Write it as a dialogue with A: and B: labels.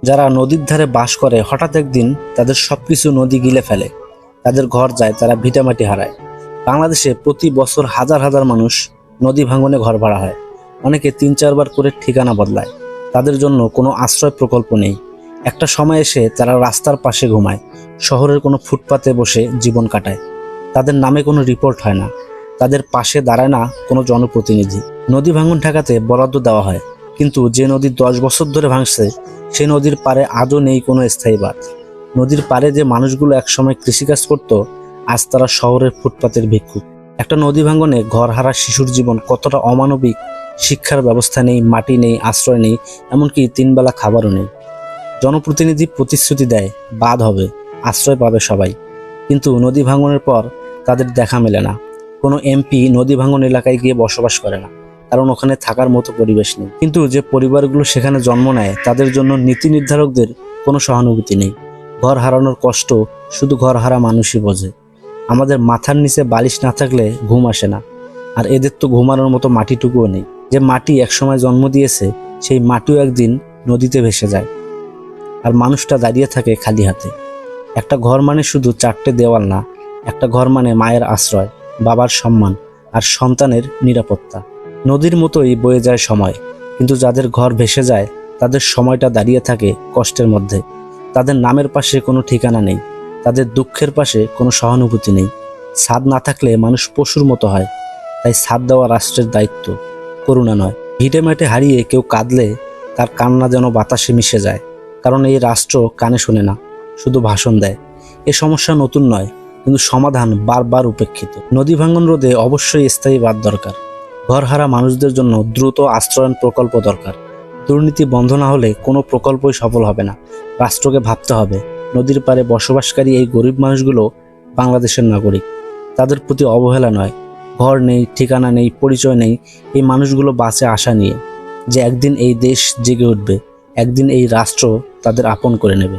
A: যারা নদীর ধারে বাস করে হঠাৎ একদিন তাদের সবকিছু নদী গিলে ফেলে, তাদের ঘর যায়, তারা ভিটামাটি হারায়। বাংলাদেশে প্রতি বছর হাজার হাজার মানুষ নদী ভাঙনে ঘর ভাড়া হয়। অনেকে 3-4 বার করে ঠিকানা বদলায়। তাদের জন্য কোনো আশ্রয় প্রকল্প নেই। একটা সময় এসে তারা রাস্তার পাশে ঘুমায়, শহরের কোনো ফুটপাতে বসে জীবন কাটায়। তাদের নামে কোনো রিপোর্ট হয় না, তাদের পাশে দাঁড়ায় না কোনো জনপ্রতিনিধি। নদী ভাঙন ঠেকাতে বরাদ্দ দেওয়া হয়, কিন্তু যে নদী 10 বছর ধরে ভাঙছে সেই নদীর পাড়ে আজও নেই কোনো স্থায়ী বাঁধ। নদীর পাড়ে যে মানুষগুলো একসময় কৃষিকাজ করত, আজ তারা শহরের ফুটপাতের ভিক্ষুক। একটা নদী ভাঙনে ঘর হারা শিশুর জীবন কতটা অমানবিক! শিক্ষার ব্যবস্থা নেই, মাটি নেই, আশ্রয় নেই, এমনকি 3 বেলা খাবারও নেই। জনপ্রতিনিধি প্রতিশ্রুতি দেয় বাঁধ হবে, আশ্রয় পাবে সবাই, কিন্তু নদী ভাঙনের পর তাদের দেখা মেলে না। কোনো এমপি নদী ভাঙন এলাকায় গিয়ে বসবাস করে না, কারণ ওখানে থাকার মতো পরিবেশ নেই। কিন্তু যে পরিবারগুলো সেখানে জন্ম নেয় তাদের জন্য নীতি নির্ধারকদের কোনো সহানুভূতি নেই। ঘর হারানোর কষ্ট শুধু ঘর হারা মানুষই বোঝে। আমাদের মাথার নিচে বালিশ না থাকলে ঘুম আসে না, আর এদের তো ঘুমানোর মতো মাটিটুকুও নেই। যে মাটি একসময় জন্ম দিয়েছে সেই মাটিও একদিন নদীতে ভেসে যায়, আর মানুষটা দাঁড়িয়ে থাকে খালি হাতে। একটা ঘর মানে শুধু 4টে দেওয়াল না, একটা ঘর মানে মায়ের আশ্রয়, বাবার সম্মান, আর সন্তানের নিরাপত্তা। নদীর মতোই বয়ে যায় সময়, কিন্তু যাদের ঘর ভেসে যায় তাদের সময়টা দাঁড়িয়ে থাকে কষ্টের মধ্যে। তাদের নামের পাশে কোনো ঠিকানা নেই, তাদের দুঃখের পাশে কোনো সহানুভূতি নেই। ছাদ না থাকলে মানুষ পশুর মতো হয়, তাই ছাদ দেওয়া রাষ্ট্রের দায়িত্ব, করুণা নয়। ভিটে মাটি হারিয়ে কেউ কাঁদলে তার কান্না যেন বাতাসে মিশে যায়, কারণ এই রাষ্ট্র কানে শোনে না, শুধু ভাষণ দেয়। এ সমস্যা নতুন নয়, কিন্তু সমাধান বারবার উপেক্ষিত। নদী ভাঙন রোধে অবশ্যই স্থায়ী বাঁধ দরকার। ঘরহারা মানুষদের জন্য দ্রুত আশ্রয়ন প্রকল্প দরকার। দুর্নীতি বন্ধ না হলে কোনো প্রকল্পই সফল হবে না। রাষ্ট্রকে ভাবতে হবে নদীর পাড়ে বসবাসকারী এই গরিব মানুষগুলো বাংলাদেশের নাগরিক, তাদের প্রতি অবহেলা নয়। ঘর নেই, ঠিকানা নেই, পরিচয় নেই, এই মানুষগুলো বাঁচে আশা নিয়ে যে একদিন এই দেশ জেগে উঠবে, একদিন এই রাষ্ট্র তাদের আপন করে নেবে।